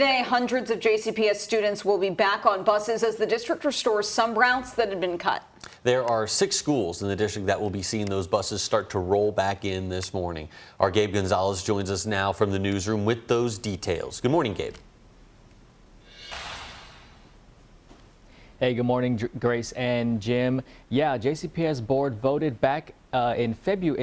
Today, hundreds of JCPS students will be back on buses as the district restores some routes that had been cut. There are 6 schools in the district that will be seeing those buses start to roll back in this morning. Our Gabe Gonzalez joins us now from the newsroom with those details. Good morning, Gabe. Hey, good morning, Grace and Jim. Yeah, JCPS board voted back in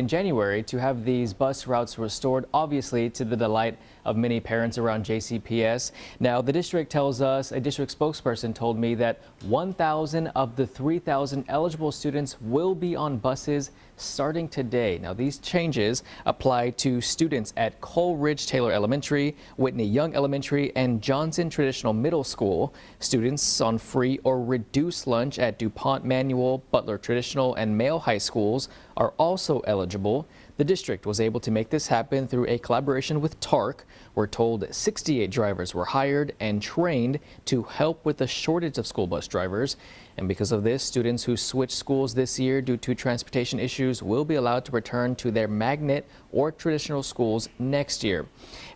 January to have these bus routes restored, obviously to the delight of many parents around JCPS. Now, the district tells us, a district spokesperson told me that 1,000 of the 3,000 eligible students will be on buses starting today. Now, these changes apply to students at Coleridge Taylor Elementary, Whitney Young Elementary, and Johnson Traditional Middle School. Students on free or reduced lunch at DuPont Manual, Butler Traditional, and Male High Schools are also eligible. The district was able to make this happen through a collaboration with TARC. We're told 68 drivers were hired and trained to help with the shortage of school bus drivers. And because of this, students who switched schools this year due to transportation issues will be allowed to return to their magnet or traditional schools next year.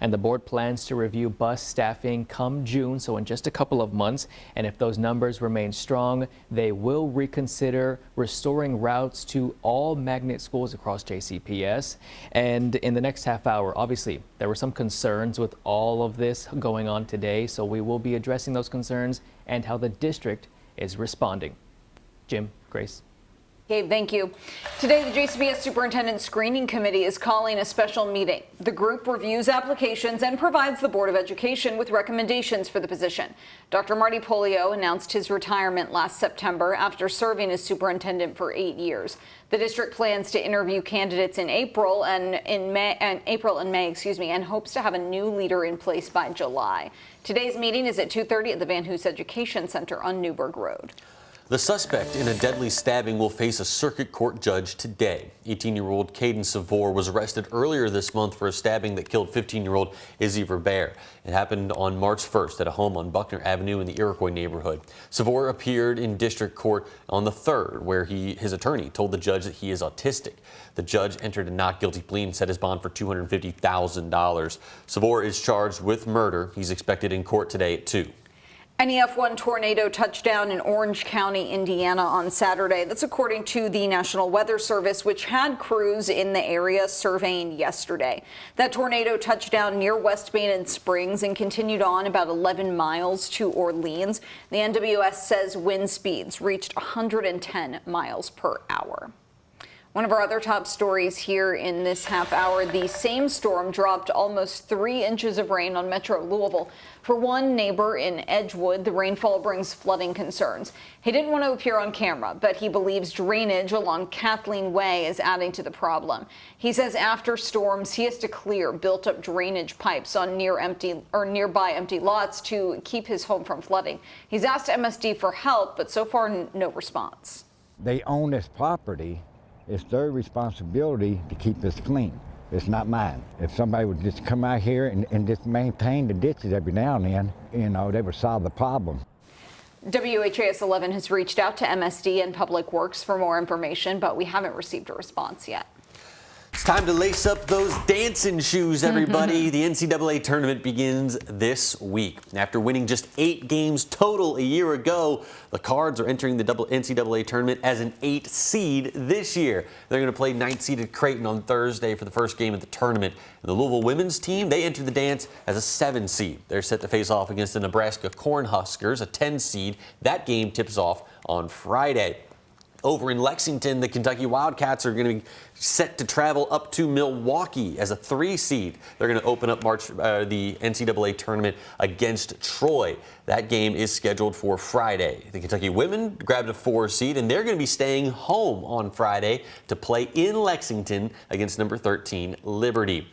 And the board plans to review bus staffing come June, so in just a couple of months. And if those numbers remain strong, they will reconsider restoring routes to all magnet schools across JCPS. And in the next half hour, obviously, there were some concerns with all of this going on today, so we will be addressing those concerns and how the district is responding. Jim, Grace. Gabe, thank you. Today, the JCPS Superintendent Screening Committee is calling a special meeting. The group reviews applications and provides the Board of Education with recommendations for the position. Dr. Marty Polio announced his retirement last September after serving as superintendent for 8 years. The district plans to interview candidates in April and May, and hopes to have a new leader in place by July. Today's meeting is at 2:30 at the Van Hoos Education Center on Newburgh Road. The suspect in a deadly stabbing will face a circuit court judge today. 18-year-old Caden Savor was arrested earlier this month for a stabbing that killed 15-year-old Izzy Verbeer. It happened on March 1st at a home on Buckner Avenue in the Iroquois neighborhood. Savor appeared in district court on the 3rd, where his attorney told the judge that he is autistic. The judge entered a not guilty plea and set his bond for $250,000. Savor is charged with murder. He's expected in court today at 2. An EF1 tornado touched down in Orange County, Indiana on Saturday. That's according to the National Weather Service, which had crews in the area surveying yesterday. That tornado touched down near West Bannon Springs and continued on about 11 miles to Orleans. The NWS says wind speeds reached 110 miles per hour. One of our other top stories here in this half hour, the same storm dropped almost 3 inches of rain on Metro Louisville. For one neighbor in Edgewood, the rainfall brings flooding concerns. He didn't want to appear on camera, but he believes drainage along Kathleen Way is adding to the problem. He says after storms, he has to clear built-up drainage pipes on nearby empty lots to keep his home from flooding. He's asked MSD for help, but so far no response. They own this property. It's their responsibility to keep this clean. It's not mine. If somebody would just come out here and just maintain the ditches every now and then, they would solve the problem. WHAS11 has reached out to MSD and Public Works for more information, but we haven't received a response yet. It's time to lace up those dancing shoes, everybody. The NCAA tournament begins this week. After winning just 8 games total a year ago, the Cards are entering the NCAA tournament as an 8 seed this year. They're going to play 9th-seeded Creighton on Thursday for the first game of the tournament. And the Louisville women's team, they entered the dance as a 7 seed. They're set to face off against the Nebraska Cornhuskers, a 10 seed. That game tips off on Friday. Over in Lexington, the Kentucky Wildcats are going to be set to travel up to Milwaukee as a 3 seed. They're going to open up the NCAA tournament against Troy. That game is scheduled for Friday. The Kentucky women grabbed a 4 seed, and they're going to be staying home on Friday to play in Lexington against number 13 Liberty.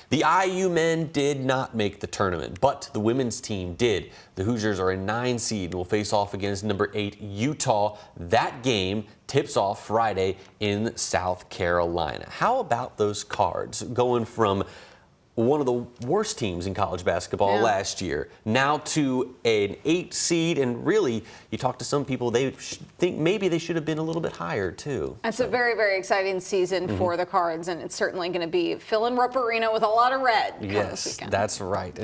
The IU men did not make the tournament, but the women's team did. The Hoosiers are a 9 seed and will face off against number 8 Utah. That game tips off Friday in South Carolina. How about those Cards going from one of the worst teams in college basketball last year now to an 8 seed, and really, you talk to some people, they think maybe they should have been a little bit higher too. It's a very, very exciting season for the Cards, and it's certainly going to be filling Rupp Arena with a lot of red. Yes, that's right.